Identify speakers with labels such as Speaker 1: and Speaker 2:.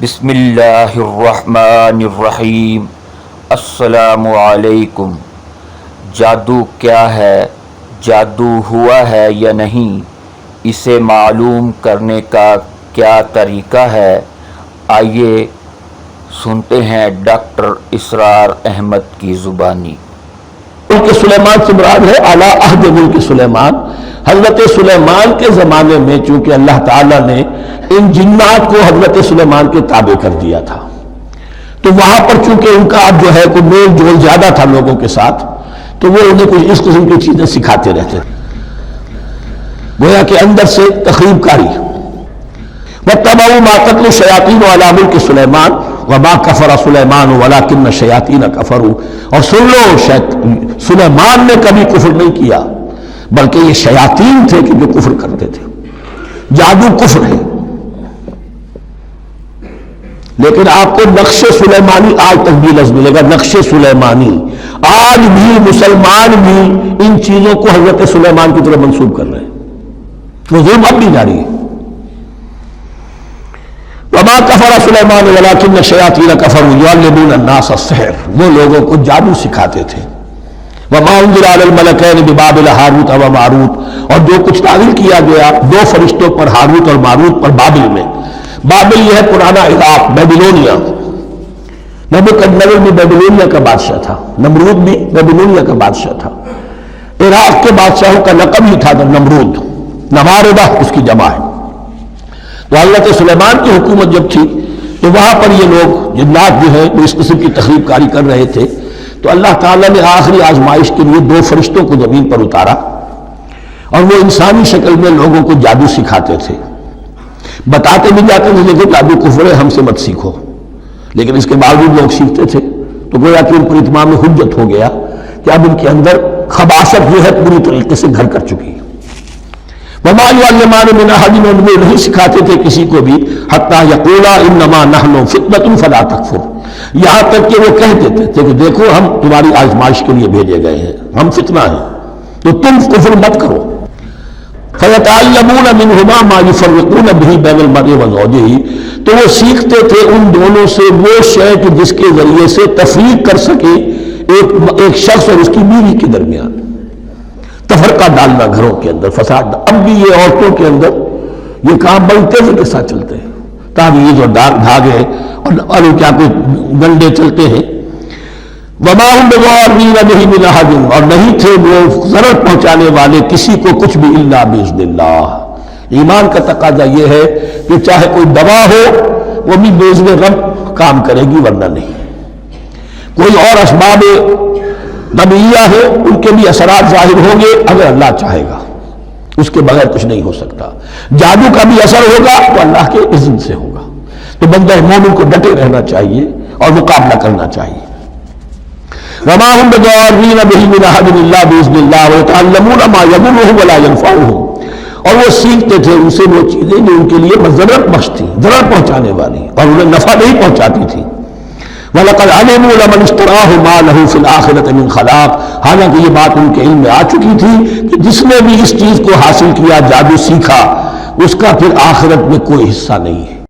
Speaker 1: بسم اللہ الرحمن الرحیم۔ السلام علیکم۔ جادو کیا ہے؟ جادو ہوا ہے یا نہیں؟ اسے معلوم کرنے کا کیا طریقہ ہے؟ آئیے سنتے ہیں ڈاکٹر اسرار احمد کی زبانی۔
Speaker 2: ملک سلیمان سے مراد ہے اعلیٰ عہد ملک سلیمان۔ حضرت سلیمان کے زمانے میں چونکہ اللہ تعالیٰ نے ان جنات کو حضرت سلیمان کے تابع کر دیا تھا، تو وہاں پر چونکہ ان کا اب جو ہے کوئی میل جول زیادہ تھا لوگوں کے ساتھ، تو وہ انہیں کچھ اس قسم کی چیزیں سکھاتے رہتے تھے، گویا کہ اندر سے تخریب کاری۔ وَاتَّبَعُوا مَا تَتْلُو الشَّيَاطِينُ عَلَىٰ مُلْكِ سُلَيْمَانَ وَمَا كَفَرَ سُلَيْمَانُ وَلَٰكِنَّ الشَّيَاطِينَ كَفَرُوا۔ اور سن لو، سلیمان نے کبھی کفر نہیں کیا، بلکہ یہ شیاطین تھے کہ جو کفر کرتے تھے۔ جادو کفر ہے، لیکن آپ کو نقش سلیمانی آج تک بھی لفظ ملے گا، نقش سلیمانی۔ آج بھی مسلمان بھی ان چیزوں کو حضرت سلیمان کی طرف منسوب کر رہے ہیں، وہ ظلم اب بھی جاری ہے۔ وما کفر سلیمان ولکن الشیاطین کفروا یعلمون الناس السحر، وہ لوگوں کو جادو سکھاتے تھے۔ وما انزل علی الملکین ببابل ہاروت و ماروت، اور جو کچھ نازل کیا گیا دو فرشتوں پر، ہاروت اور ماروت پر، بابل میں۔ بابل یہ ہے پرانا عراق، بیبلونیا۔ نبوکدنضر بھی بیبلونیا کا بادشاہ تھا، نمرود بھی بیبلونیا کا بادشاہ تھا۔ عراق کے بادشاہوں کا لقب ہی تھا نمرود، نماردہ اس کی جمع ہے۔ تو حضرت سلیمان کی حکومت جب تھی تو وہاں پر یہ لوگ جنات جو ہیں وہ اس قسم کی تخریب کاری کر رہے تھے، تو اللہ تعالیٰ نے آخری آزمائش کے لیے دو فرشتوں کو زمین پر اتارا، اور وہ انسانی شکل میں لوگوں کو جادو سکھاتے تھے، بتاتے بھی جاتے تھے لیکن جادو کفر ہے، ہم سے مت سیکھو، لیکن اس کے باوجود لوگ سیکھتے تھے۔ تو گویا کہ ان پر اتمام حجت ہو گیا کہ اب ان کے اندر خباثت جو ہے پوری طریقے سے گھر کر چکی ہے۔ وما يعلمان من احد، وہ نہیں سکھاتے تھے کسی کو بھی، حتی یقولا انما نحن فتنة فلا تکفر، یہاں تک کہ وہ کہہ دیتے تھے کہ دیکھو ہم تمہاری آزمائش کے لیے بھیجے گئے ہیں، ہم فتنہ ہیں تو تم کفر مت کرو۔ فیتعلمون منہما ما یفرقون به بین المرء وزوجہ، تو وہ سیکھتے تھے ان دونوں سے وہ شے کہ جس کے ذریعے سے تفریق کر سکے ایک شخص اور اس کی بیوی کے درمیان، تفرقہ ڈالنا گھروں کے اندر، فساد۔ اب بھی یہ عورتوں کے اندر یہ کام بڑی تیزی کے ساتھ چلتے ہیں، تعویذ اور دھاگے اور کیا کوئی گنڈے چلتے ہیں۔ وما هم بضارین بہ من احد، اور نہیں تھے وہ ضرر پہنچانے والے کسی کو کچھ بھی الا باذن اللہ۔ ایمان کا تقاضا یہ ہے کہ چاہے کوئی دوا ہو وہ بھی باذن رب کام کرے گی، ورنہ نہیں۔ کوئی اور اسباب طبیعیہ ہے ان کے بھی اثرات ظاہر ہوں گے اگر اللہ چاہے گا، اس کے بغیر کچھ نہیں ہو سکتا۔ جادو کا بھی اثر ہوگا تو اللہ کے اذن سے ہوگا۔ تو بندہ مومن کو ڈٹے رہنا چاہیے اور مقابلہ کرنا چاہیے۔ وما هم بضارین بہ من احد الا باذن اللہ ویتعلمون ما یضرهم ولا ينفعهم، اور وہ سیکھتے تھے ان سے وہ چیزیں جو ان کے لیے مضرت بخش تھی، ضرر پہنچانے والی، اور انہیں نفع نہیں پہنچاتی تھی۔ وَلَقَدْ عَلِمُوا لَمَنِ اشْتَرَاهُ مَا لَهُ فِي الْآخِرَةِ مِنْ خَلَاقٍ، حالانکہ یہ بات ان کے علم میں آ چکی تھی کہ جس نے بھی اس چیز کو حاصل کیا، جادو سیکھا، اس کا پھر آخرت میں کوئی حصہ نہیں ہے۔